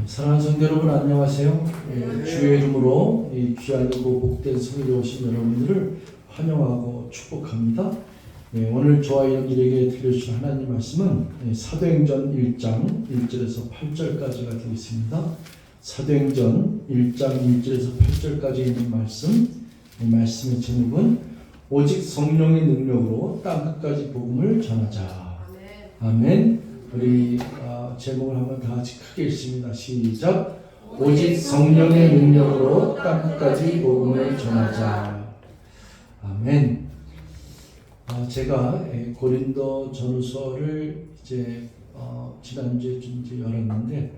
사랑하는 성도 여러분 안녕하세요. 주의 이름으로 이 귀하고 복된 성일에 오신 여러분들을 환영하고 축복합니다. 오늘 저와 여러분들에게 들려주신 하나님 말씀은 사도행전 1장 1절에서 8절까지가 되겠습니다. 사도행전 1장 1절에서 8절까지 있는 말씀, 이 말씀의 제목은 오직 성령의 능력으로 땅끝까지 복음을 전하자. 아멘. 우리 제목을 한번 다 같이 크게 읽습니다. 시작. 오직 성령의 능력으로 땅끝까지 복음을 전하자. 아멘. 제가 고린도 전후서를 이제 지난주에 좀 이제 열었는데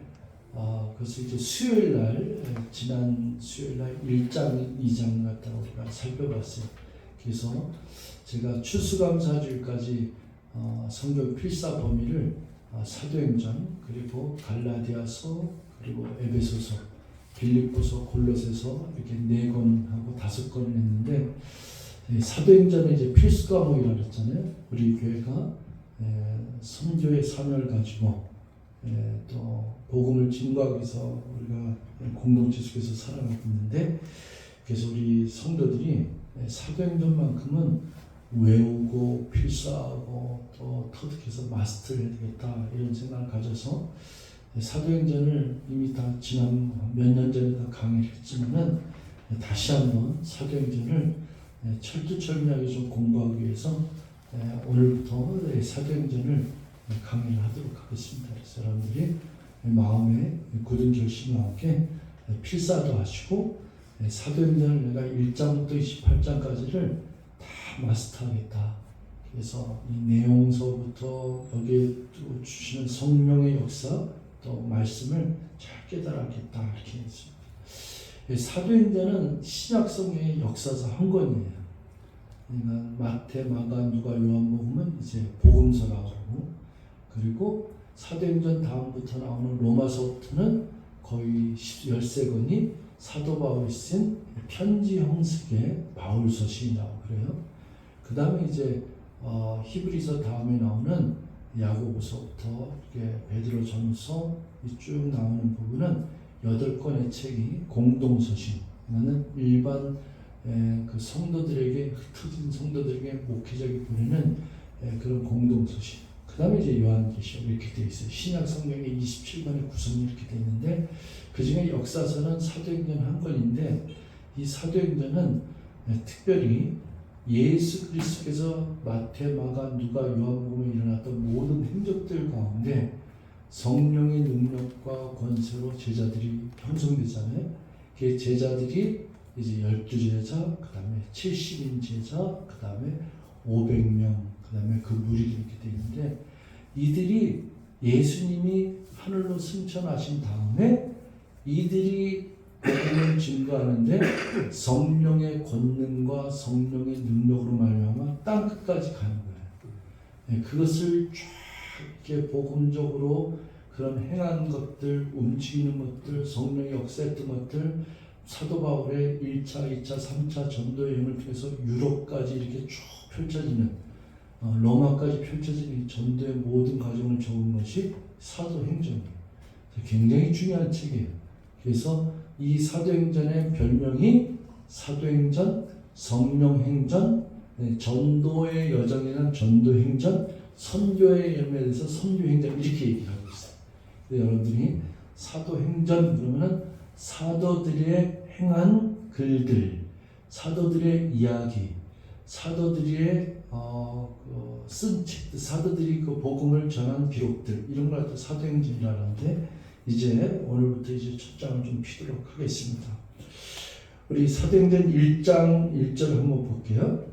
그래서 이제 수요일 날 지난 수요일 날 1장, 2장 갖다가 우리가 살펴봤어요. 그래서 제가 추수감사주일까지 성경 필사 범위를 사도행전, 그리고 갈라디아서, 그리고 에베소서, 빌립보서, 골로새서 이렇게 4권하고 5권을 했는데 사도행전은 이제 필수 과목이라고 했잖아요. 우리 교회가 선교의 사명을 가지고 또 복음을 증거하기 위해서 우리가 공동체 속에서 살아가고 있는데, 그래서 우리 성도들이 사도행전만큼은 외우고 필사하고 또 터득해서 마스터를 해야 되겠다 이런 생각을 가져서 사도행전을 이미 다 지난 몇 년 전에 다 강의를 했지만은 다시 한번 사도행전을 철두철미하게 좀 공부하기 위해서 오늘부터 사도행전을 강의를 하도록 하겠습니다. 그래서 여러분들이 마음에 굳은 결심과 함께 필사도 하시고 사도행전을 내가 1장부터 28장까지를 다 마스터하겠다. 그래서 이 내용서부터 여기에 주시는 성령의 역사 또 말씀을 잘 깨달았겠다 이렇게 했습니다. 사도행전은 신약성경의 역사서 한 권이에요. 그러니까 마태, 마가, 누가, 요한복음은 이제 복음서라고 하고, 그리고 사도행전 다음부터 나오는 로마서부터는 거의 13권이 사도 바울이 쓴 편지 형식의 바울 서신이 나오고 그래요. 그 다음에 이제 히브리서 다음에 나오는 야고보서부터 이렇게 베드로 전서 쭉 나오는 부분은 8권의 책이 공동 서신. 이거는 일반 그 성도들에게, 흩어진 성도들에게 목회자가 보내는 그런 공동 서신. 그 다음에 이제 요한계시록 이렇게 되어 있어요. 신약 성경의 27권의 구성이 이렇게 되어 있는데, 그 중에 역사서는 사도행전 한 권인데, 이 사도행전은 특별히 예수 그리스도께서 마태, 마가, 누가, 요한복음에 일어났던 모든 행적들 가운데 성령의 능력과 권세로 제자들이 형성되잖아요. 그 제자들이 이제 12제자, 그 다음에 70인 제자, 그 다음에 500명, 그 다음에 그 무리들이 이렇게 되는데, 이들이 예수님이 하늘로 승천하신 다음에 이들이 복음을 증거하는데 성령의 권능과 성령의 능력으로 말미암아 땅 끝까지 가는 거예요. 그것을 쫙 이렇게 복음적으로 그런 행한 것들, 움직이는 것들, 성령의 역사했던 것들, 사도 바울의 1차, 2차, 3차 전도 여행을 통해서 유럽까지 이렇게 쭉 펼쳐지는, 로마까지 펼쳐지는 전도의 모든 과정을 적은 것이 사도행전이에요. 굉장히 중요한 책이에요. 그래서 이 사도행전의 별명이 사도행전, 성령행전, 전도의 여정이란 전도행전, 선교의 열매에 대해서 선교행전 이렇게 얘기하고 있어요. 여러분들이 사도행전 그러면은 사도들의 행한 글들, 사도들의 이야기, 사도들의 쓴 책들, 사도들이 그 복음을 전한 기록들, 이런 걸 갖다 사도행전이라고 하는데, 이제 오늘부터 이제 첫 장을 좀 피도록 하겠습니다. 우리 사도행전 1장 1절 한번 볼게요.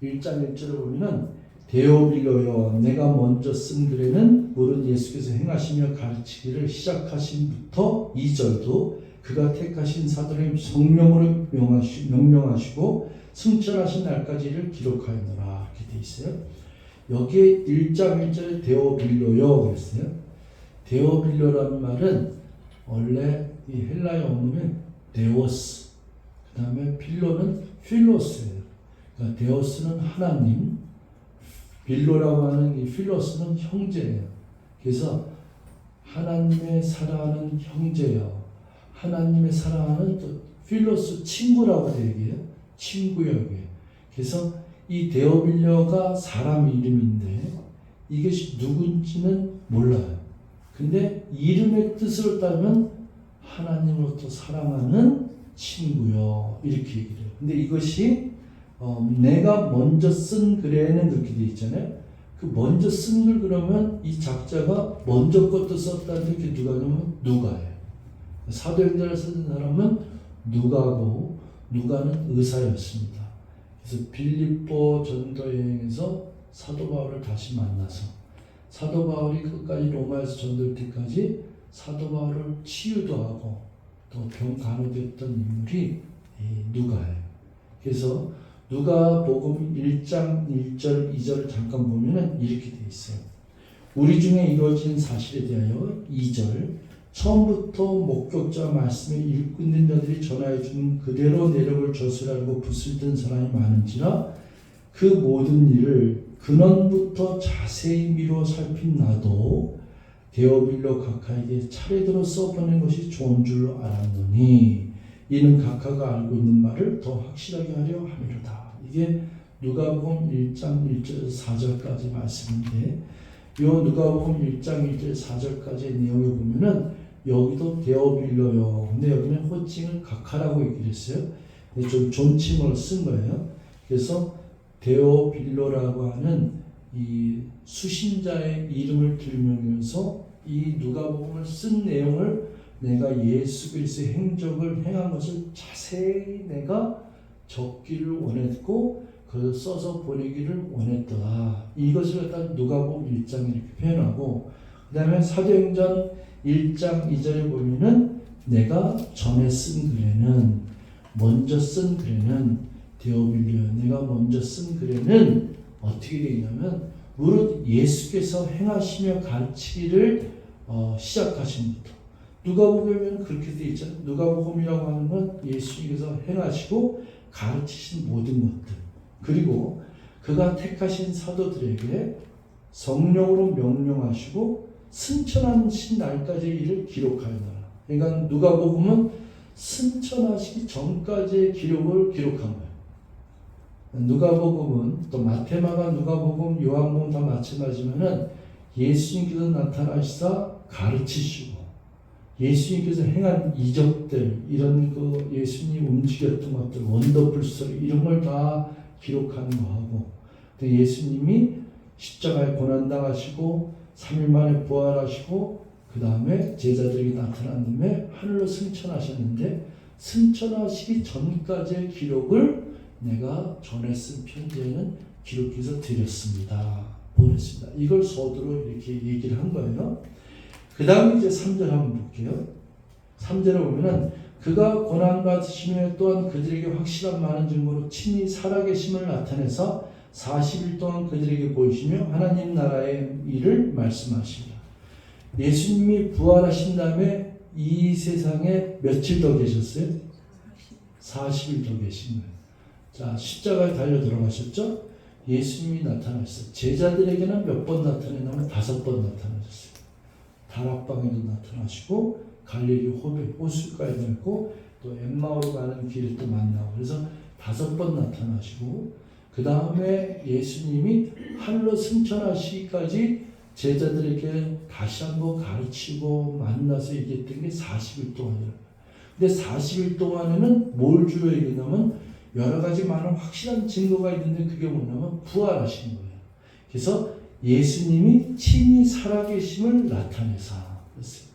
1장 1절을 보면은 데오빌로여, 내가 먼저 쓴 글에는 물은 예수께서 행하시며 가르치기를 시작하신부터 2절도 그가 택하신 사도를 성령으로 명령하시고 승천하신 날까지를 기록하였노라 이렇게 돼 있어요. 여기에 1장 1절에 데오빌로여 그랬어요. 데오빌로라는 말은 원래 이 헬라어 원문은 데오스, 그 다음에 빌로는 필로스예요. 그러니까 데오스는 하나님, 빌로라고 하는 이 필로스는 형제예요. 그래서 하나님의 사랑하는 형제여, 하나님의 사랑하는 또 필로스 친구라고 얘기해요. 친구여. 그래서 이 데오빌려가 사람 이름인데 이것이 누군지는 몰라요. 근데 이름의 뜻을 따면 하나님으로부터 사랑하는 친구요, 이렇게 얘기를 해요. 근데 이것이 내가 먼저 쓴 글에는 그렇게 돼 있잖아요. 그 먼저 쓴 글 그러면 이 작자가 먼저 것도 썼다는 게 누가냐면 누가예요. 사도행전을 쓴 사람은 누가고, 누가는 의사였습니다. 그래서 빌립보 전도 여행에서 사도 바울을 다시 만나서 사도 바울이 끝까지 로마에서 전도할 때까지 사도 바울을 치유도 하고 또 병 간호됐던 인물이 누가예요. 그래서 누가복음 1장 1절 2절을 잠깐 보면은 이렇게 돼 있어요. 우리 중에 이루어진 사실에 대하여 2절 처음부터 목격자 말씀에 읽고 있는 자들이 전하여 준 그대로 내력을 저술하고 붓을 든 사람이 많은지라 그 모든 일을 근원부터 자세히 미루어 살핀 나도 데오빌로 각하에게 차례대로 써보낸 것이 좋은 줄 알았노니 이는 각하가 알고 있는 말을 더 확실하게 하려 함이로다. 이게 누가복음 1장 1절 4절까지 말씀인데 요 누가복음 1장 1절 4절까지의 내용을 보면은 여기도 데오빌로요. 근데 여기는 호칭을 각하라고 얘기를 했어요. 근데 좀 존칭을 쓴 거예요. 그래서 데오빌로라고 하는 이 수신자의 이름을 들면서 이 누가복음을 쓴 내용을 내가 예수 그리스도의 행적을 행한 것을 자세히 내가 적기를 원했고 그걸 써서 보내기를 원했더라. 이것을 갖다 누가복음 1장에 이렇게 표현하고 그 다음에 사도행전 1장 2절에 보면은 내가 전에 쓴 글에는 먼저 쓴 글에는 데오빌리오 내가 먼저 쓴 글에는 어떻게 되냐면 무릇 예수께서 행하시며 가르치기를 시작하신 것부터 누가복음에는 그렇게 되어 있잖아요. 누가복음이라고 하는 건 예수님께서 행하시고 가르치신 모든 것들 그리고 그가 택하신 사도들에게 성령으로 명령하시고 승천하신 날까지의 일을 기록하였노라. 그러니까 누가복음은 승천하시기 전까지의 기록을 기록한 거예요. 누가복음은 또 마태마가 누가복음 요한복음 다 마찬가지지만은 예수님께서 나타나시사 가르치시고 예수님께서 행한 이적들 이런 그 예수님 움직였던 것들 원더풀 스토리 이런 걸 다 기록하는 거하고 또 예수님이 십자가에 고난당하시고 3일 만에 부활하시고 그 다음에 제자들에게 나타난 다음에 하늘로 승천하셨는데 승천하시기 전까지의 기록을 내가 전에 쓴 편지에는 기록해서 드렸습니다. 보냈습니다. 이걸 서두로 이렇게 얘기를 한 거예요. 그 다음에 이제 3절 한번 볼게요. 3절에 보면은 그가 고난받으시며 또한 그들에게 확실한 많은 증거로 친히 살아계심을 나타내서 40일 동안 그들에게 보이시며 하나님 나라의 일을 말씀하십니다. 예수님이 부활하신 다음에 이 세상에 며칠 더 계셨어요? 40일 더 계신 거예요. 자, 십자가에 달려 들어가셨죠? 예수님이 나타나셨어요. 제자들에게는 몇 번 나타났냐면 5번 나타나셨어요. 다락방에도 나타나시고 갈릴리 호숫가에도 있고 또 엠마오로 가는 길에 또 만나고 그래서 5번 나타나시고 그 다음에 예수님이 하늘로 승천하시기까지 제자들에게 다시 한번 가르치고 만나서 얘기했던 게 40일 동안이에요. 근데 40일 동안에는 뭘 주로 얘기하냐면 여러 가지 많은 확실한 증거가 있는데 그게 뭐냐면 부활하신 거예요. 그래서 예수님이 친히 살아계심을 나타내사 그랬어요.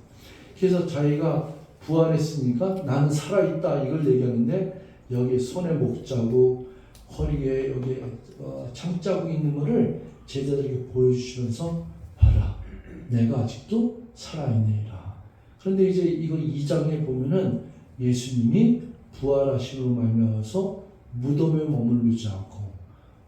그래서 자기가 부활했으니까 나는 살아있다 이걸 얘기하는데 여기 손에 목자국 허리에 여기 창자국이 있는 거를 제자들에게 보여주시면서 봐라 내가 아직도 살아있네라. 그런데 이제 이거 2장에 보면은 예수님이 부활하심으로 말미암아서 무덤에 머무르지 않고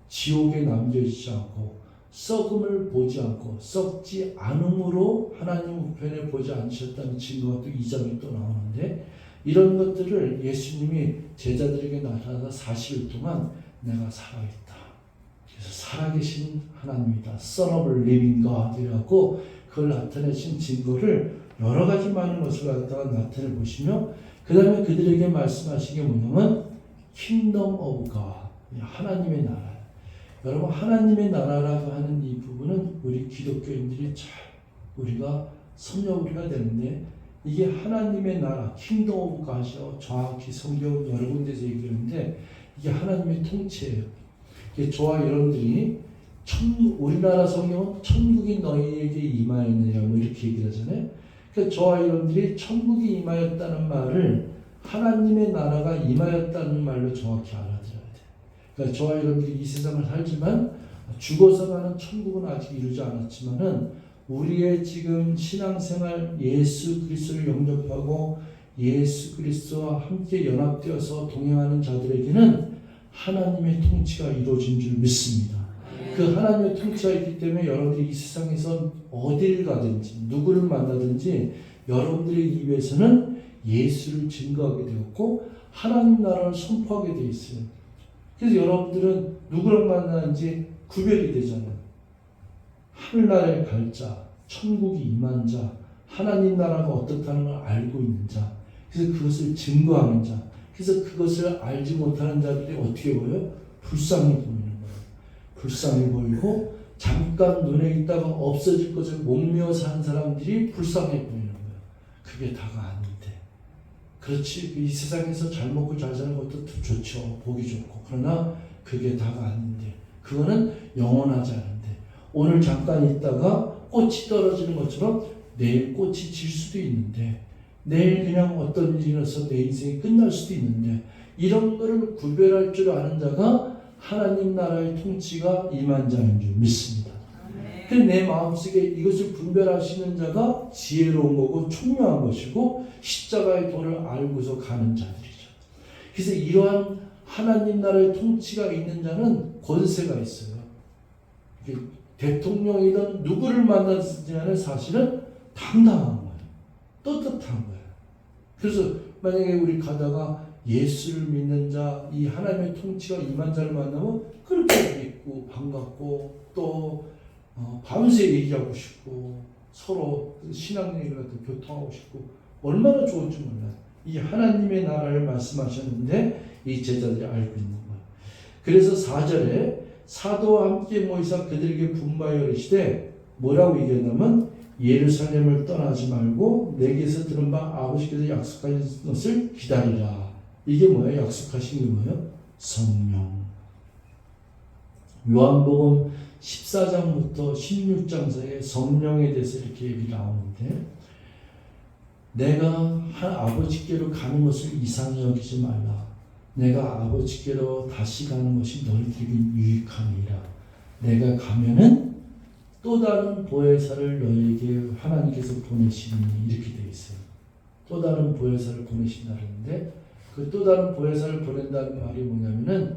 지옥에 남겨지지 않고 썩음을 보지 않고 썩지 않음으로 하나님 우편에 보지 않으셨다는 증거가 또 2장에 또 나오는데 이런 것들을 예수님이 제자들에게 나타나서 40일 동안 내가 살아있다. 그래서 살아계신 하나님이다. Son of Living God이라고 그걸 나타내신 증거를 여러 가지 많은 것을 갖다가 나타내 보시며 그 다음에 그들에게 말씀하신 게 뭐냐면 킹덤 오브 갓, 하나님의 나라. 여러분 하나님의 나라라고 하는 이 부분은 우리 기독교인들이 잘 우리가 선역을 해야 되는데 이게 하나님의 나라 킹덤 오브 갓이요. 정확히 성경 여러 군데서 얘기하는데 이게 하나님의 통치예요. 이게 저와 여러분들이 우리나라 성경은 천국이 너희에게 임하였느냐 뭐 이렇게 얘기를 하잖아요. 그러니까 저와 여러분들이 천국이 임하였다는 말을 하나님의 나라가 임하였다는 말로 정확히 알아들어야 돼요. 그러니까 저와 여러분들이 이 세상을 살지만 죽어서 가는 천국은 아직 이루지 않았지만은 우리의 지금 신앙생활 예수 그리스도를 영접하고 예수 그리스도와 함께 연합되어서 동행하는 자들에게는 하나님의 통치가 이루어진 줄 믿습니다. 그 하나님의 통치가 있기 때문에 여러분들이 이 세상에서 어디를 가든지 누구를 만나든지 여러분들의 입에서는 예수를 증거하게 되었고 하나님 나라를 선포하게 되어 있어요. 그래서 여러분들은 누구를 만나는지 구별이 되잖아요. 하늘나라에 갈 자, 천국이 임한 자, 하나님 나라가 어떻다는 걸 알고 있는 자, 그래서 그것을 증거하는 자, 그래서 그것을 알지 못하는 자들이 어떻게 보여요? 불쌍히 보이는 거예요. 불쌍히 보이고 잠깐 눈에 있다가 없어질 것을 목매어 산 사람들이 불쌍해 보이는 거예요. 그게 다가 아닌데. 그렇지, 이 세상에서 잘 먹고 잘 사는 것도 좋죠. 보기 좋고. 그러나 그게 다가 아닌데. 그거는 영원하지 않은데. 오늘 잠깐 있다가 꽃이 떨어지는 것처럼 내일 꽃이 질 수도 있는데 내일 그냥 어떤 일이 일어나서 내 인생이 끝날 수도 있는데 이런 거를 구별할 줄 아는 자가 하나님 나라의 통치가 임한 자인 줄 믿습니다. 그래서 내 마음속에 이것을 분별하시는 자가 지혜로운 거고 총명한 것이고 십자가의 도를 알고서 가는 자들이죠. 그래서 이러한 하나님 나라의 통치가 있는 자는 권세가 있어요. 대통령이든 누구를 만나든지 간에 사실은 당당한 거예요. 떳떳한 거예요. 그래서 만약에 우리 가다가 예수를 믿는 자, 이 하나님의 통치가 임한 자를 만나면 그렇게 믿고 반갑고 또 밤새 얘기하고 싶고 서로 신앙 얘기를 갖다 교통하고 싶고 얼마나 좋을지 몰라요. 이 하나님의 나라를 말씀하셨는데 이 제자들이 알고 있는 거예요. 그래서 4절에 사도와 함께 모이사 그들에게 분부하여 이르시되 뭐라고 얘기했냐면 예루살렘을 떠나지 말고 내게서 들은 바 아버지께서 약속하신 것을 기다리라. 이게 뭐예요? 약속하신 게 뭐예요? 성령. 요한복음 14장부터 16장 사이에 성령에 대해서 이렇게 얘기 나오는데 내가 아버지께로 가는 것을 이상히 여기지 말라. 내가 아버지께로 다시 가는 것이 너희들에게 유익하니라. 내가 가면은 또 다른 보혜사를 너희에게 하나님께서 보내시니 이렇게 되어 있어요. 또 다른 보혜사를 보내신다는데 그 또 다른 보혜사를 보낸다는 말이 뭐냐면은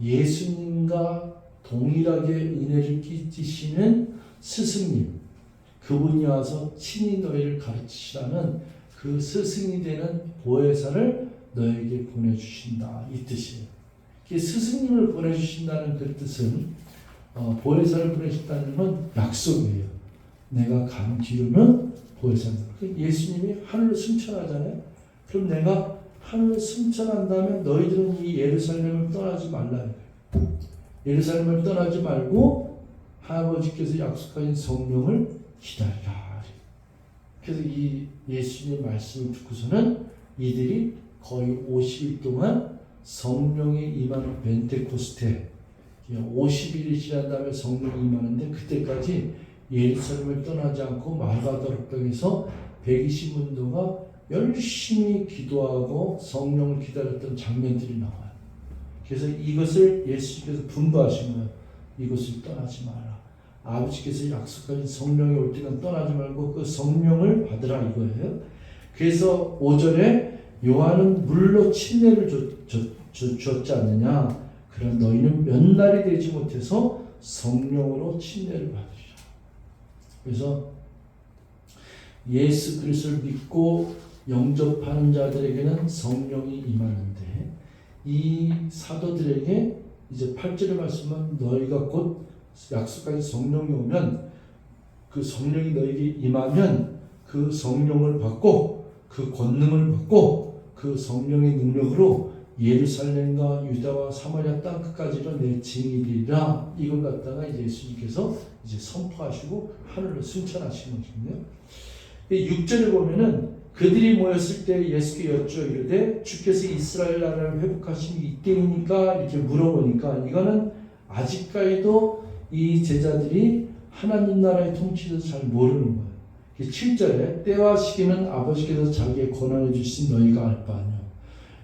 예수님과 동일하게 은혜를 끼치시는 스승님 그분이 와서 친히 너희를 가르치시라는 그 스승이 되는 보혜사를 너에게 보내주신다 이 뜻이에요. 스승님을 보내주신다는 그 뜻은 보혜사를 보내신다는 건 약속이에요. 내가 간 뒤로는 보혜사입니다. 예수님이 하늘로 승천하잖아요. 그럼 내가 하늘로 승천한 다음에 너희들은 이 예루살렘을 떠나지 말라. 예루살렘을 떠나지 말고 아버지께서 약속하신 성령을 기다리라. 그래서 이 예수님의 말씀을 듣고서는 이들이 거의 50일 동안 성령이 임하는 벤테코스테 50일이 지난 다음에 성령이 임하는데 그때까지 예루살렘을 떠나지 않고 마가다락방에서 120문도가 열심히 기도하고 성령을 기다렸던 장면들이 나와요. 그래서 이것을 예수님께서 분부하신 거예요. 이것을 떠나지 마라. 아버지께서 약속하신 성령이 올 때는 떠나지 말고 그 성령을 받으라 이거예요. 그래서 5절에 요한은 물로 침례를 주었지 않느냐. 그런 너희는 몇 날이 되지 못해서 성령으로 침례를 받으리라. 그래서 예수 그리스도를 믿고 영접하는 자들에게는 성령이 임하는데 이 사도들에게 이제 8절의 말씀은 너희가 곧 약속하신 성령이 오면 그 성령이 너희에게 임하면 그 성령을 받고 그 권능을 받고 그 성령의 능력으로 예루살렘과 유다와 사마리아 땅 끝까지로 내 증인이라 이걸 갖다가 이제 예수님께서 이제 선포하시고 하늘로 승천하신 것이거든요. 6절에 보면은 그들이 모였을 때 예수께 여쭈어 이르되 주께서 이스라엘 나라를 회복하심이 이때이니까 이렇게 물어보니까 이거는 아직까지도 이 제자들이 하나님 나라의 통치도 잘 모르는 거예요. 7절에 때와 시기는 아버지께서 자기의 권한을 주신 너희가 알 바 아니요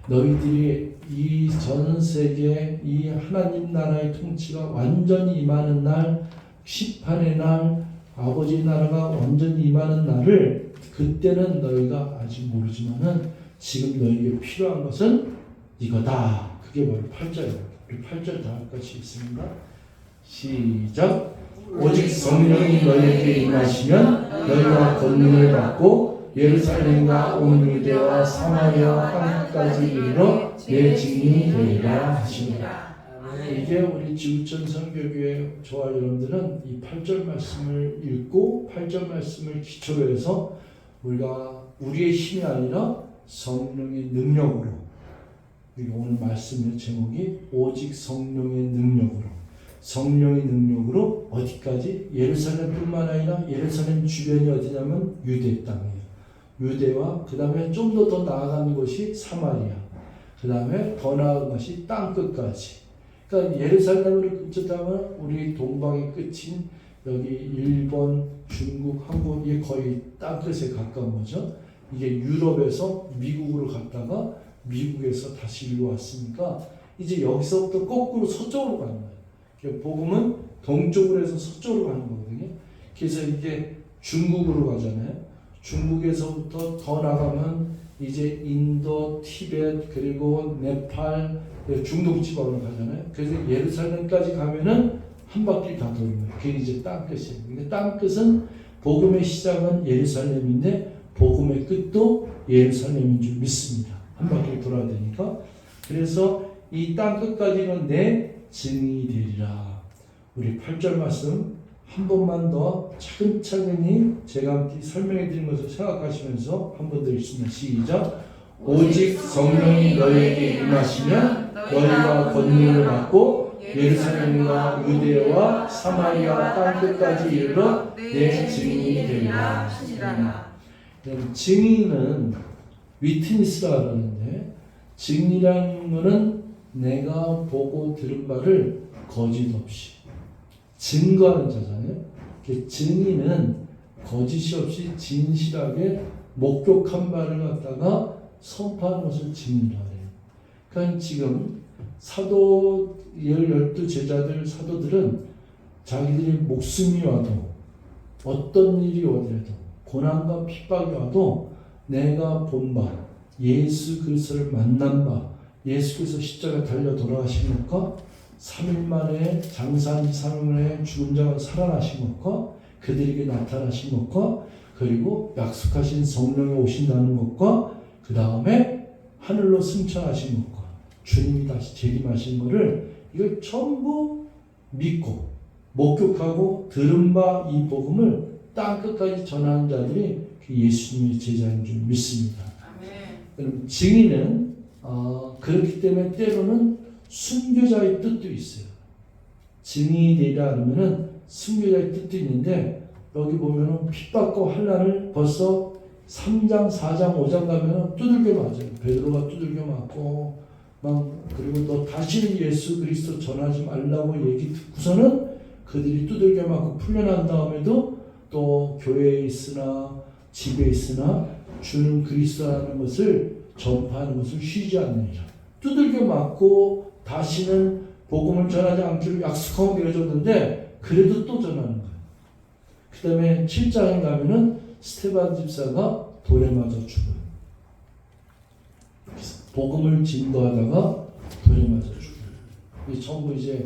너희들이 이 전 세계 이 하나님 나라의 통치가 완전히 임하는 날 심판의 날 아버지 나라가 완전히 임하는 날을 그때는 너희가 아직 모르지만은 지금 너희에게 필요한 것은 이거다. 그게 바로 8절이에요. 우리 8절 다 할 것이 있습니다. 시작. 오직 성령이 너희에게 임하시면 너희가 권능을 받고 예루살렘과 온 유대와 사마리아 땅끝까지 이르러 내 증인이 되리라 하시니라. 이게 우리 지구촌 선교교회 저와 여러분들은 이 8절 말씀을 읽고 8절 말씀을 기초로 해서 우리가 우리의 힘이 아니라 성령의 능력으로 오늘 말씀의 제목이 오직 성령의 능력으로 어디까지? 예루살렘뿐만 아니라 예루살렘 주변이 어디냐면 유대 땅이에요. 유대와 그 다음에 좀 더 나아가는 곳이 사마리아, 그 다음에 더 나아간 것이 땅 끝까지. 그러니까 예루살렘으로 끝이다면 우리 동방의 끝인 여기 일본, 중국, 한국이 거의 땅끝에 가까운 거죠. 이게 유럽에서 미국으로 갔다가 미국에서 다시 일로 왔으니까 이제 여기서부터 거꾸로 서쪽으로 가는 거예요. 복음은 동쪽으로 해서 서쪽으로 가는 거거든요. 그래서 이게 중국으로 가잖아요. 중국에서부터 더 나가면 이제 인도, 티벳, 그리고 네팔, 중동 지방으로 가잖아요. 그래서 예루살렘까지 가면은 한 바퀴 다 도는 거예요. 그게 이제 땅끝이에요. 근데 땅끝은 복음의 시작은 예루살렘인데 복음의 끝도 예루살렘인 줄 믿습니다. 한 바퀴 돌아야 되니까. 그래서 이 땅끝까지는 내 증인이 되리라. 우리 8절 말씀 한 번만 더 차근차근히 제가 설명해 드린 것을 생각하시면서 한 번 더 읽습니다. 시작. 오직 성령이 너희에게 임하시면 너희가 권능을 받고 예루살렘과 유대와 사마리아 땅끝까지 이르러 내 증인이 되리라 하시니라. 증인은 위트니스라 그러는데 증인이라는 것은 내가 보고 들은 바를 거짓 없이 증거하는 자잖아요. 증인은 거짓이 없이 진실하게 목격한 바를 갖다가 선포하는 것을 증인이라고 해요. 그러니까 지금 사도 12 제자들 사도들은 자기들이 목숨이 와도 어떤 일이 오더라도 고난과 핍박이 와도 내가 본 바 예수 그리스도를 만난 바 예수께서 십자가에 달려 돌아가신 것과 3일 만에 장사한 지 3일 만에 죽은 자가 살아나신 것과 그들에게 나타나신 것과 그리고 약속하신 성령이 오신다는 것과 그 다음에 하늘로 승천하신 것과 주님이 다시 재림하신 것을 이걸 전부 믿고 목격하고 들은 바 이 복음을 땅끝까지 전하는 자들이 예수님의 제자인 줄 믿습니다. 아멘. 증인은 그렇기 때문에 때로는 순교자의 뜻도 있어요. 증인이 되리라 하면은 순교자의 뜻도 있는데 여기 보면은 핍박과 환난을 벌써 3장, 4장, 5장 가면은 두들겨 맞아요. 베드로가 두들겨 맞고 그리고 또 다시는 예수 그리스도 전하지 말라고 얘기 듣고서는 그들이 두들겨 맞고 풀려난 다음에도 또 교회에 있으나 집에 있으나 주는 그리스도라는 것을 전파하는 것을 쉬지 않느니라. 두들겨 맞고 다시는 복음을 전하지 않기로 약속하고 내어줬는데 그래도 또 전하는 거예요. 그 다음에 7장에 가면은 스테반 집사가 돌에 맞아 죽어요. 복음을 증거하다가 돌에 맞아 죽어요. 이 전부 이제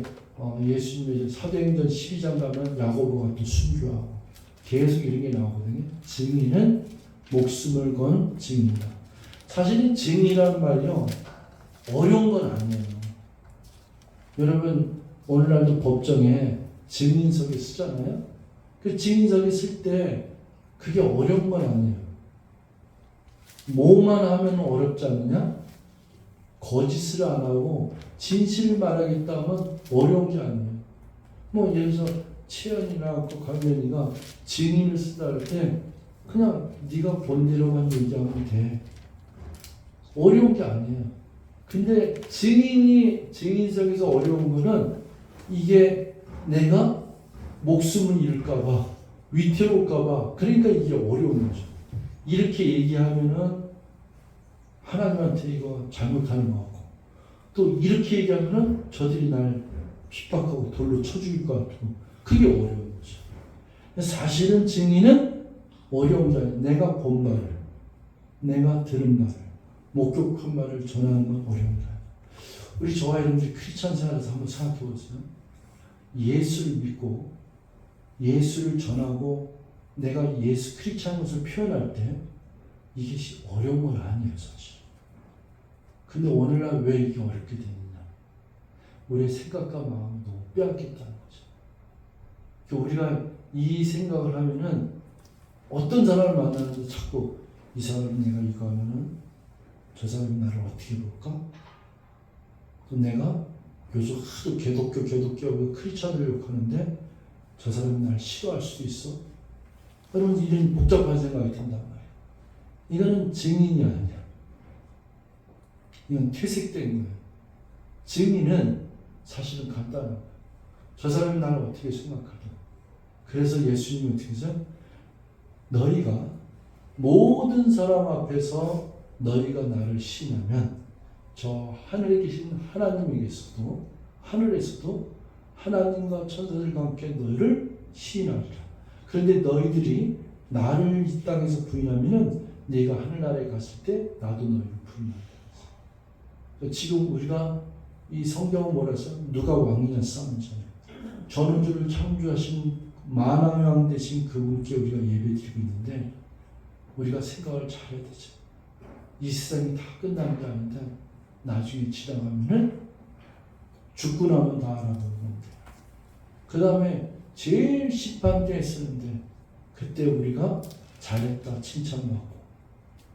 예수님의 사도행전 12장 가면 야고보가 또 순교하고 계속 이런 게 나오거든요. 증인은 목숨을 건 증인이다. 사실 증인이라는 말이요 어려운 건 아니에요. 여러분 오늘날도 법정에 증인석에 쓰잖아요. 그 증인석에 쓸 때 그게 어려운 건 아니에요. 뭐만 하면 어렵지 않느냐? 거짓을 안 하고 진실을 말하겠다 하면 어려운 게 아니에요. 뭐 예를 들어서 채연이나 강면이가 증인을 쓰다 할 때 그냥 네가 본 대로만 얘기하면 돼. 어려운 게 아니에요. 근데 증인석에서 어려운 거는 이게 내가 목숨을 잃을까봐, 위태로울까봐, 그러니까 이게 어려운 거죠. 이렇게 얘기하면은 하나님한테 이거 잘못하는 것 같고, 또 이렇게 얘기하면은 저들이 날 핍박하고 돌로 쳐 죽일 것 같고, 그게 어려운 거죠. 사실은 증인은 어려운 게 아니에요. 내가 본 말을, 내가 들은 말을, 목격한 말을 전하는 건 어려운 거예요. 우리 저와 여러분들이 크리스찬 생활에서 한번 생각해 보세요. 예수를 믿고 예수를 전하고 내가 예수 크리스찬 것을 표현할 때 이게 어려운 건 아니에요, 사실. 근데 오늘날 왜 이게 어렵게 되느냐? 우리의 생각과 마음을 너무 빼앗겼다는 거죠. 우리가 이 생각을 하면은 어떤 사람을 만나는데 자꾸 이 사람이 내가 이거 하면은 저 사람이 나를 어떻게 볼까? 또 내가 요즘 하도 개독교하고 크리스찬을 욕하는데 저 사람이 나를 싫어할 수도 있어? 여러분 이런 복잡한 생각이 든단 말이에요. 이거는 증인이 아니야. 이건 퇴색된 거예요. 증인은 사실은 간단한 거예요. 저 사람이 나를 어떻게 생각하든. 그래서 예수님이 어떻게 해서 너희가 모든 사람 앞에서 너희가 나를 신하면 저 하늘에 계신 하나님에게서도 하늘에서도 하나님과 천사들과 함께 너희를 시인하리라. 그런데 너희들이 나를 이 땅에서 부인하면은 네가 하늘나라에 갔을 때 나도 너희를 부인하리라. 지금 우리가 이 성경은 뭐라 했어? 누가 왕이냐 싸움이잖아요. 전우주를 창조하신 만왕왕 되신 그분께 우리가 예배드리고 있는데 우리가 생각을 잘해야 되죠. 이 세상이 다 끝나는 게 아닌데 나중에 지나가면은 죽고 나면 다 알아보는 건데 그 다음에 제일 심판대에 쓰는데 그때 우리가 잘했다 칭찬받고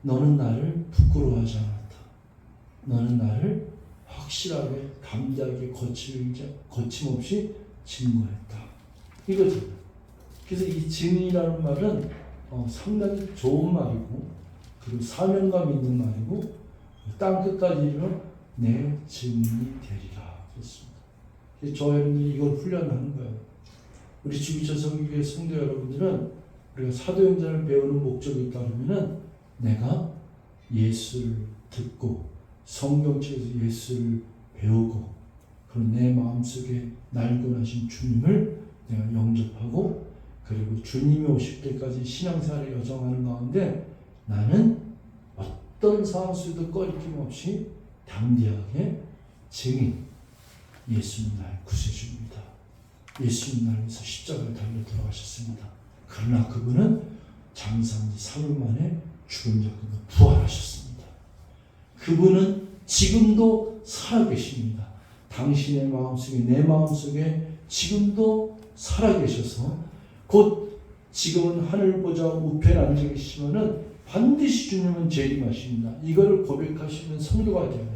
너는 나를 부끄러워하지 않았다. 너는 나를 확실하게 담대하게 거침없이 증거했다. 이거죠. 그래서 이 증이라는 말은 상당히 좋은 말이고 그리고 사명감 있는 말이고 땅 끝까지 이르러 내 증인이 되리라 그랬습니다. 저 여러분들이 이걸 훈련하는 거예요. 우리 주기철 성교회 성도 여러분들은 우리가 사도행전을 배우는 목적이 있다면은 내가 예수를 듣고 성경책에서 예수를 배우고 그리고 내 마음속에 날 권하신 주님을 내가 영접하고 그리고 주님이 오실 때까지 신앙생활을 여정하는 가운데 나는 어떤 상황 속에도 꺼리낌 없이 담대하게 증인 예수님 나의 구세주입니다. 예수님 나를 위해서 십자가를 달려 돌아가셨습니다. 그러나 그분은 장사한 지 3일 만에 죽은 자 가운데 부활하셨습니다. 그분은 지금도 살아계십니다. 당신의 마음속에 내 마음속에 지금도 살아계셔서 곧 지금은 하늘 보좌 우편에 앉아 계시지만은 반드시 주님은 재림하십니다. 이거를 고백하시는 성도가 되어야 돼요.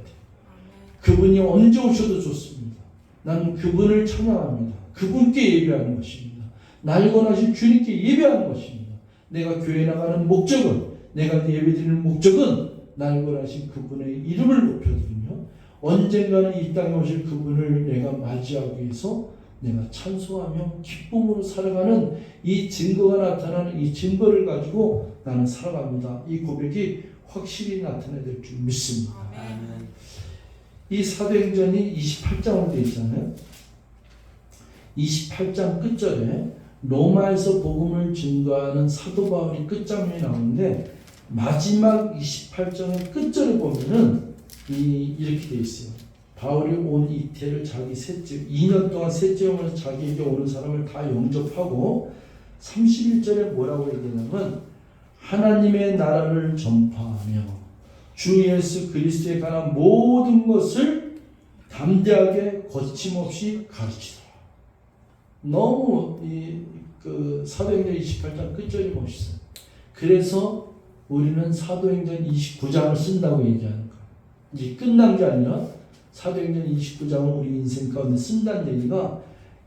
그분이 언제 오셔도 좋습니다. 나는 그분을 찬양합니다. 그분께 예배하는 것입니다. 날 권하신 주님께 예배하는 것입니다. 내가 교회 나가는 목적은 내가 예배드리는 목적은 날 권하신 그분의 이름을 높여드리며 언젠가는 이 땅에 오실 그분을 내가 맞이하기 위해서 내가 찬송하며 기쁨으로 살아가는 이 증거가 나타나는 이 증거를 가지고 나는 살아갑니다. 이 고백이 확실히 나타나야 될 줄 믿습니다. 아멘. 이 사도행전이 28장으로 되어 있잖아요. 28장 끝절에 로마에서 복음을 증거하는 사도 바울이 끝장면이 나오는데 마지막 28장의 끝절에 보면은 이렇게 되어 있어요. 바울이 온 이태를 자기 셋째 2년 동안 셋째 오면서 자기에게 오는 사람을 다 영접하고 31절에 뭐라고 얘기하냐면 하나님의 나라를 전파하며 주 예수 그리스도에 관한 모든 것을 담대하게 거침없이 가르치더라. 너무 그 사도행전 28장 끝절이 멋있어요. 그래서 우리는 사도행전 29장을 쓴다고 얘기하는 거예요. 이제 끝난 게 아니라 사도행전 29장을 우리 인생 가운데 쓴다는 얘기가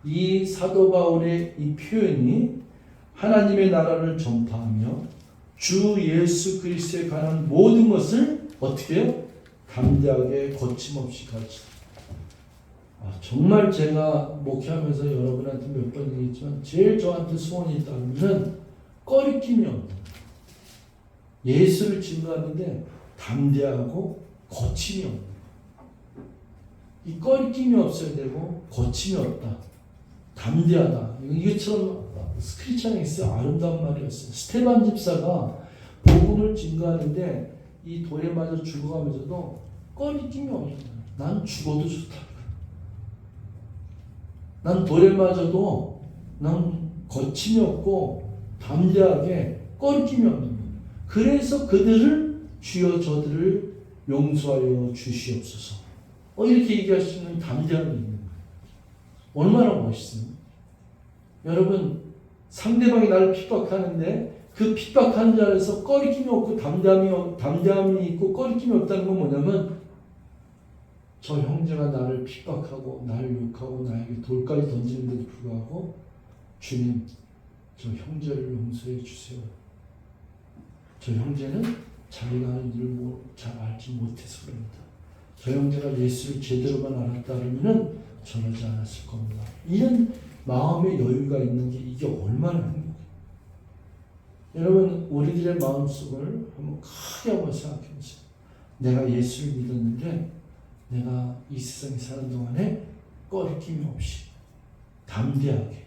이 사도 바울의 이 표현이 하나님의 나라를 전파하며 주 예수 그리스도에 관한 모든 것을 어떻게 해요? 담대하게 거침없이 가르치다. 정말 제가 목회하면서 여러분한테 몇 번 얘기했지만 제일 저한테 소원이 있다면 꺼리낌이 없는 예수를 증거하는데 담대하고 거침이 없는 이 꺼리낌이 없어야 되고 거침이 없다. 담대하다. 이것처럼 스크리처에 있어요. 아름다운 말이었어요. 스테반 집사가 복음을 증거하는데 이 돌에 맞아 죽어가면서도 꺼리낌이 없는 거예요. 난 죽어도 좋다. 난 돌에 맞아도 난 거침이 없고 담대하게 꺼리낌이 없는 거예요. 그래서 그들을 주여 저들을 용서하여 주시옵소서. 이렇게 얘기할 수 있는 담대함이 있는 거예요. 얼마나 멋있어요. 여러분 상대방이 나를 핍박하는데 그 핍박하는 자리에서 꺼리낌이 없고 담대함이 있고 꺼리낌이 없다는 건 뭐냐면 저 형제가 나를 핍박하고 나를 욕하고 나에게 돌까지 던지는데도 불구하고 주님 저 형제를 용서해 주세요. 저 형제는 자기가 하는 일을 잘 알지 못해서 그럽니다. 저 형제가 예수를 제대로만 알았다 그러면은 저러지 않았을 겁니다. 이런 마음의 여유가 있는 게 이게 얼마나 행복해요. 여러분 우리들의 마음속을 한번 크게 한번 생각해 보세요. 내가 예수를 믿었는데 내가 이 세상에 사는 동안에 꺼리낌이 없이 담대하게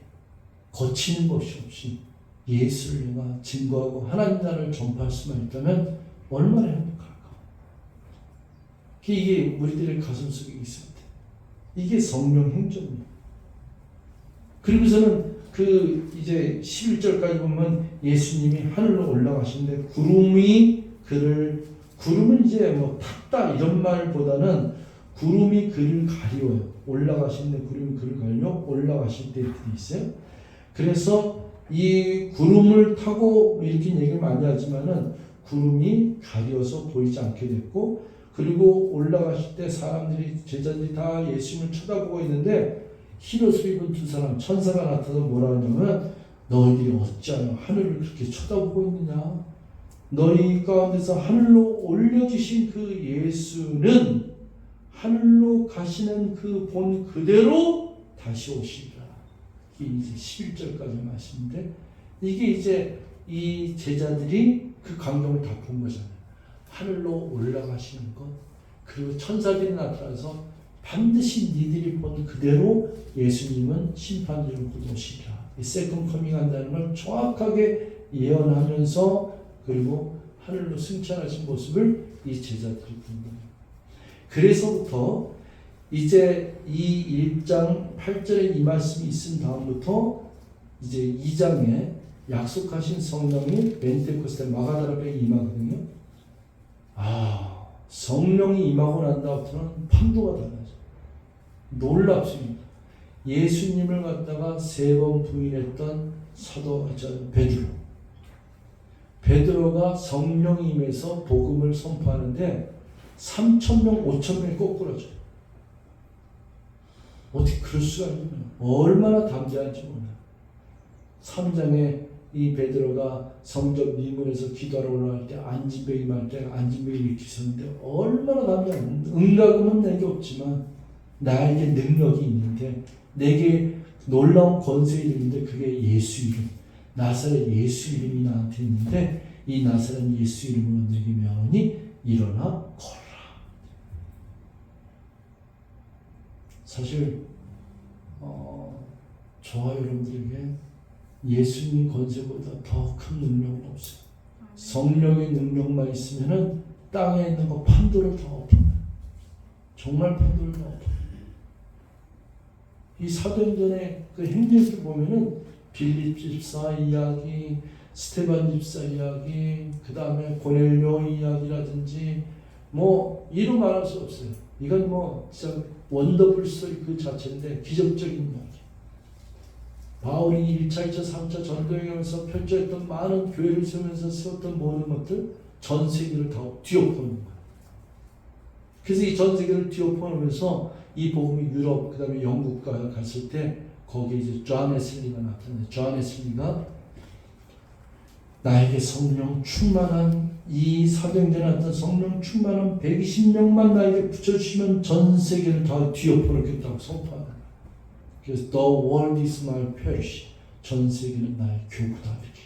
거치는 것이 없이 예수를 내가 증거하고 하나님 나라를 전파할 수만 있다면 얼마나 행복할까. 이게 우리들의 가슴 속에 있을 때 이게 성령 행정입니다. 그리고서는 이제 11절까지 보면 예수님이 하늘로 올라가시는데 구름은 이제 뭐 탔다 이런 말보다는 구름이 그를 가리워요. 올라가시는데 구름이 그를 가리며 올라가실 때 있어요. 그래서 이 구름을 타고 이렇게 얘기를 많이 하지만은 구름이 가려서 보이지 않게 됐고 그리고 올라가실 때 제자들이 다 예수님을 쳐다보고 있는데 흰옷을 입은 두 사람 천사가 나타나서 뭐라 하냐면 너희들이 어찌하여 하늘을 그렇게 쳐다보고 있느냐. 너희 가운데서 하늘로 올려주신 그 예수는 하늘로 가시는 그 본 그대로 다시 오시리라. 이게 이제 11절까지 말씀인데 이게 이제 이 제자들이 그 광경을 다 본 거잖아요. 하늘로 올라가시는 것 그리고 천사들이 나타나서 반드시 니들이 본 그대로 예수님은 심판대로 곧 오시리라. 이 세컨 커밍 한다는 걸 정확하게 예언하면서 그리고 하늘로 승천하신 모습을 이 제자들이 본 거예요. 그래서부터 이제 이 1장 8절에 이 말씀이 있은 다음부터 이제 2장에 약속하신 성령이 벤테코스테 마가다라에 임하거든요. 성령이 임하고 난 다음부터는 판도가 달라져. 놀랍습니다. 예수님을 갖다가 3번 부인했던 베드로가 성령이 임해서 복음을 선포하는데 3,000명, 5,000명이 거꾸로져요. 어떻게 그럴 수가 있냐. 얼마나 담대한지 몰라요. 3장에 이 베드로가 성전 미문에서 기도하러 올라갈 때 안진뱅이 말 때 안진뱅이 이렇게 섰는데 얼마나 담대한. 은가금은 내게 없지만 나에게 능력이 있는데 내게 놀라운 권세가 있는데 그게 예수 이름. 나사렛 예수 이름이 나한테 있는데 이 나사렛 예수 이름으로 내게 명하니 일어나 걸어라. 사실 저와 여러분들에게 예수님 권세보다 더 큰 능력은 없어요. 성령의 능력만 있으면은 땅에 있는 거 판도를 다 엎어요. 정말 판도를 다 엎어요. 이 사도행전의 그 행적을 보면은 빌립 집사 이야기, 스테반 집사 이야기, 그 다음에 고넬료 이야기라든지 뭐 이루 말할 수 없어요. 이건 뭐 진짜 원더풀 스토리 그 자체인데 기적적인 이야기. 바울이 1차, 2차, 3차 전도행하면서 펼쳐했던 많은 교회를 세우면서 세웠던 모든 것들 전 세계를 다 뒤엎어놓은 거예요. 그래서 이 전 세계를 뒤엎어놓으면서 이 복음이 유럽, 그 다음에 영국가 갔을 때 거기에 이제 존 웨슬리가 나타나요. 존 웨슬리가 나에게 성령 충만한 이 사도행전에 나타난 성령 충만한 120명만 나에게 붙여주시면 전 세계를 다 뒤엎어놓겠다고 선포하는 거예요. 그래서 The world is my parish. 전 세계는 나의 교구다 이렇게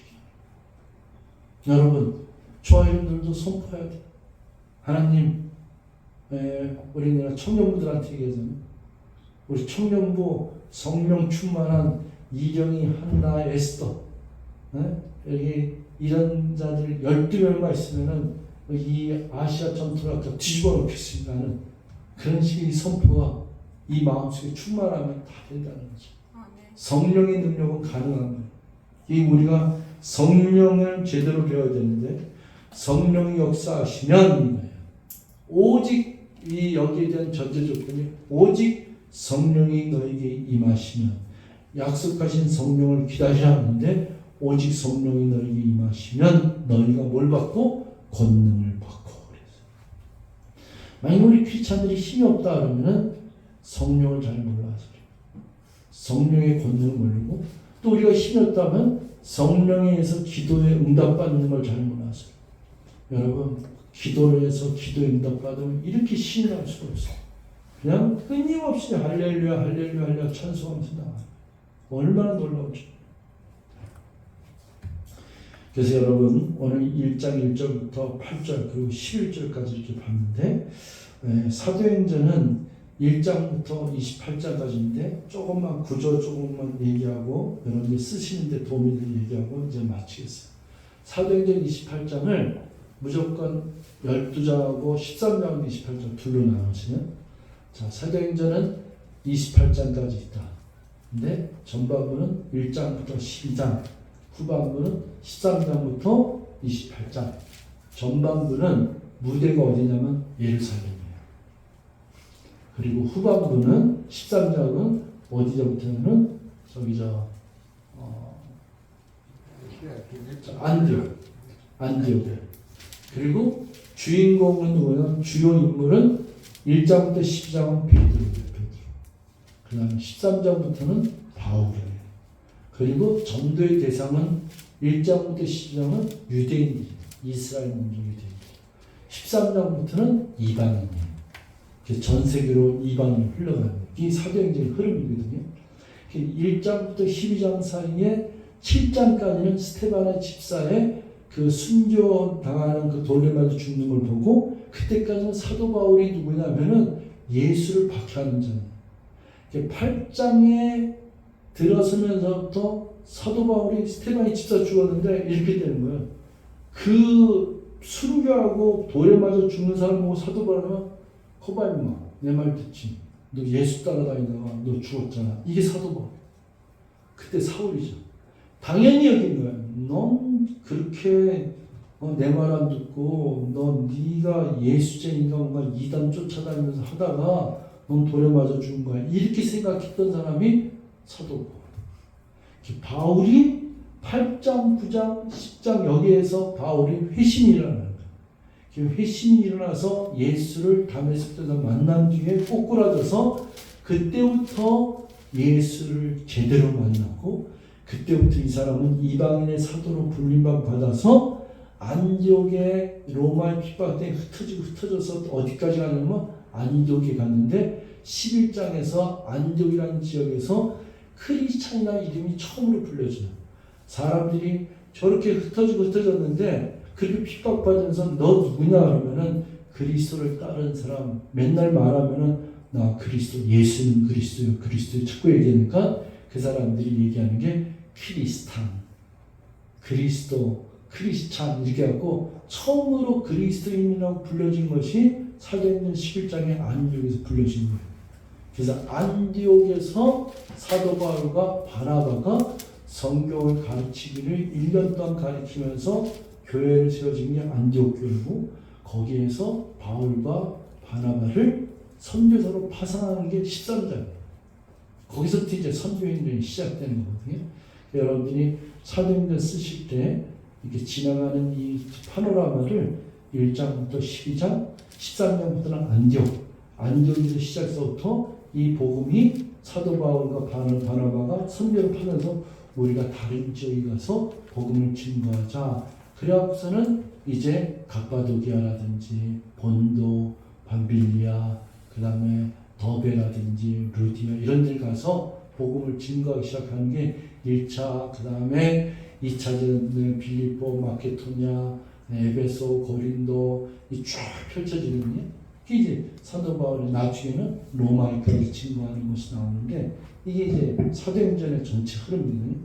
얘기해요. 여러분, 저와 여러분들도 선포해야 돼요. 하나님, 우리나라 청년부들한테 얘기하잖아요. 우리 청년부 성령 충만한 이경이, 한나, 에스더, 여기 이런 자들 12명만 있으면은 이 아시아 전투를 다 뒤집어 놓겠습니다 하는 그런 식의 선포가 이 마음속에 충만하면 다 된다는 거죠. 성령의 능력은 가능한 거예요. 이 우리가 성령을 제대로 배워야 되는데 성령이 역사하시면 거예요. 오직 이 여기에 대한 전제 조건이 오직 성령이 너에게 임하시면 약속하신 성령을 기다리라 하는데 오직 성령이 너에게 임하시면 너희가 뭘 받고? 권능을 받고 그랬어요. 만약 우리 크리스찬들이 힘이 없다 그러면은 성령을 잘 몰라서 그래요. 성령의 권능을 모르고 또 우리가 힘이 없다면 성령에 의해서 기도에 응답받는 걸 잘 몰라서 그래요. 여러분 기도를 해서 기도에 응답받으면 이렇게 신이 날 수가 없어요. 그냥 끊임없이 할렐루야 할렐루야 할렐루야 찬송하면서 나와요. 얼마나 놀라운지. 그래서 여러분 오늘 1장 1절부터 8절 그리고 11절까지 이렇게 봤는데 사도행전은 1장부터 28장까지인데 조금만 구조 조금만 얘기하고 여러분이 쓰시는데 도움이 되는 얘기하고 이제 마치겠어요. 사도행전 28장을 무조건 12장하고 13장하고 28장 둘로 나누시면 자 사도행전은 28장까지 있다. 근데 전반부는 1장부터 12장 후반부는 13장부터 28장 전반부는 무대가 어디냐면 예루살렘이에요. 그리고 후반부는 13장은 어디서부터는 저기 안디옥 그리고 주인공은 누구냐면 주요 인물은 1장부터 12장은 베드로예요. 그 다음에 13장부터는 바울이에요. 그리고 전도의 대상은 1장부터 12장은 유대인들이에요. 이스라엘 민족 유대인들. 13장부터는 이방인이에요. 전 세계로 이방인이 흘러가는 거예요. 이게 사도행전의 흐름이거든요. 1장부터 12장 사이에 7장까지는 스테바나 집사의 그 순교당하는 그 돌에 맞아 죽는 걸 보고 그때까지는 사도 바울이 누구냐면은 예수를 박해하는 자예요. 8장에 들어서면서부터 사도 바울이 스테반이 집사 죽었는데 이렇게 되는 거예요. 그 순교하고 돌에 맞아 죽는 사람 보고 사도 바울은 거봐 임마 내 말 듣지. 너 예수 따라다니다가 너 죽었잖아. 이게 사도 바울. 그때 사울이죠. 당연히 여긴 거야. 넌 그렇게 내 말 안 듣고 네가 예수쟁이가 뭔가 이단 쫓아다니면서 하다가 넌 돌에 맞아 죽은 거야. 이렇게 생각했던 사람이 사도 바울. 바울이 8장, 9장, 10장 여기에서 바울이 회심이 일어나는 거예요. 회심이 일어나서 예수를 다메섹에서 만난 뒤에 꼬꾸라져서 그때부터 예수를 제대로 만났고 그때부터 이 사람은 이방인의 사도로 불림받 받아서 안디옥의 로마의 핍박 때문에 흩어져서 어디까지 가냐면 안디옥에 갔는데 11장에서 안디옥이라는 지역에서 크리스찬이나 이름이 처음으로 불려져요. 사람들이 저렇게 흩어졌는데 그렇게 핍박받으면서 너 누구냐 그러면은 그리스도를 따르는 사람 맨날 말하면은 나 그리스도 예수는 그리스도요 그리스도요 자꾸 얘기하니까 그 사람들이 얘기하는 게 크리스탄 그리스도 크리스찬 이렇게 하고 처음으로 그리스도인이라고 불려진 것이 사도행전 11장의 안디옥에서 불려진 거예요. 그래서 안디옥에서 사도 바울과 바나바가 성경을 가르치기를 1년 동안 가르치면서 교회를 세워진 게 안디옥 교회고 거기에서 바울과 바나바를 선교사로 파송하는 게 13장이에요. 거기서부터 이제 선교행전이 시작되는 거거든요. 여러분들이 사도행전 쓰실 때 이렇게 지나가는 이 파노라마를 1장부터 12장, 13장부터는 안디옥에서 시작해서부터 이 복음이 사도 바울과 바나바가 선교를 하면서 우리가 다른 지역에 가서 복음을 증거하자. 그래갖고서는 이제 갑바도기아라든지 본도, 밤빌리아, 그 다음에 더베라든지 루디아 이런 데 가서 복음을 증거하기 시작하는 게 1차, 그 다음에 2차전은 빌립보, 마케도냐, 에베소, 고린도 이 쫙 펼쳐지거든요. 이게 이제 사도 바울이 나중에는 로마에까지 증거하는 것이 나오는데 이게 이제 사도행전의 전체 흐름이거든요.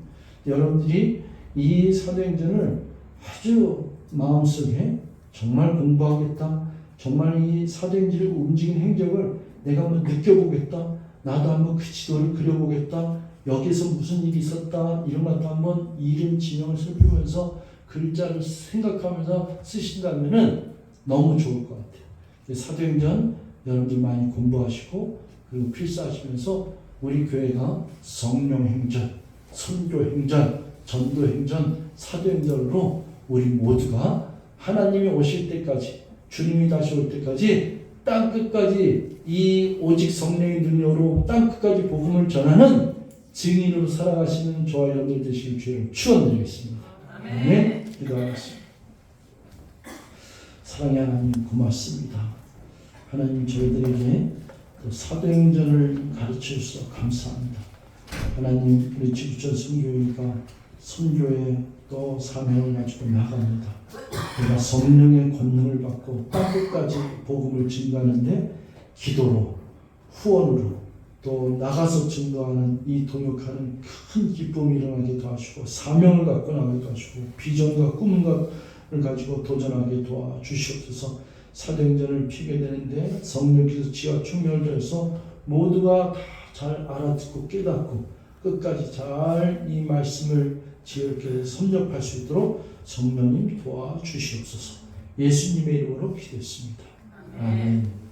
여러분들이 이 사도행전을 아주 마음속에 정말 공부하겠다. 정말 이 사도행전을 움직이는 행적을 내가 한번 느껴보겠다. 나도 한번 그 지도를 그려보겠다. 여기서 무슨 일이 있었다. 이런 것도 한번 이름 지명을 살피면서 글자를 생각하면서 쓰신다면은 너무 좋을 것 같아요. 사도행전 여러분들 많이 공부하시고 그리고 필사하시면서 우리 교회가 성령행전, 선교행전, 전도행전, 사도행전으로 우리 모두가 하나님이 오실 때까지, 주님이 다시 올 때까지 땅 끝까지 이 오직 성령의 능력으로 땅 끝까지 복음을 전하는 증인으로 살아가시는 저와 여러분들 되시길 주님 축원드리겠습니다. 아멘. 기도하겠습니다. 사랑의 하나님 고맙습니다. 하나님 저희들에게 또 사도행전을 가르쳐 주셔서 감사합니다. 하나님 우리 지구촌 선교회가 선교에 또 사명을 가지고 나갑니다. 우리가 성령의 권능을 받고 땅끝까지 복음을 증거하는데 기도로 후원으로 또 나가서 증거하는 이 동역하는 큰 기쁨이 일어나게 도와주시고 사명을 갖고 나가게 도와주시고 비전과 꿈을 가지고 도전하게 도와주시옵소서. 사도행전을 피게 되는데 성령께서 지와 충명을 더해서 모두가 다 잘 알아듣고 깨닫고 끝까지 잘 이 말씀을 지혜롭게 섭렵할 수 있도록 성령님 도와주시옵소서. 예수님의 이름으로 기도했습니다. 아멘.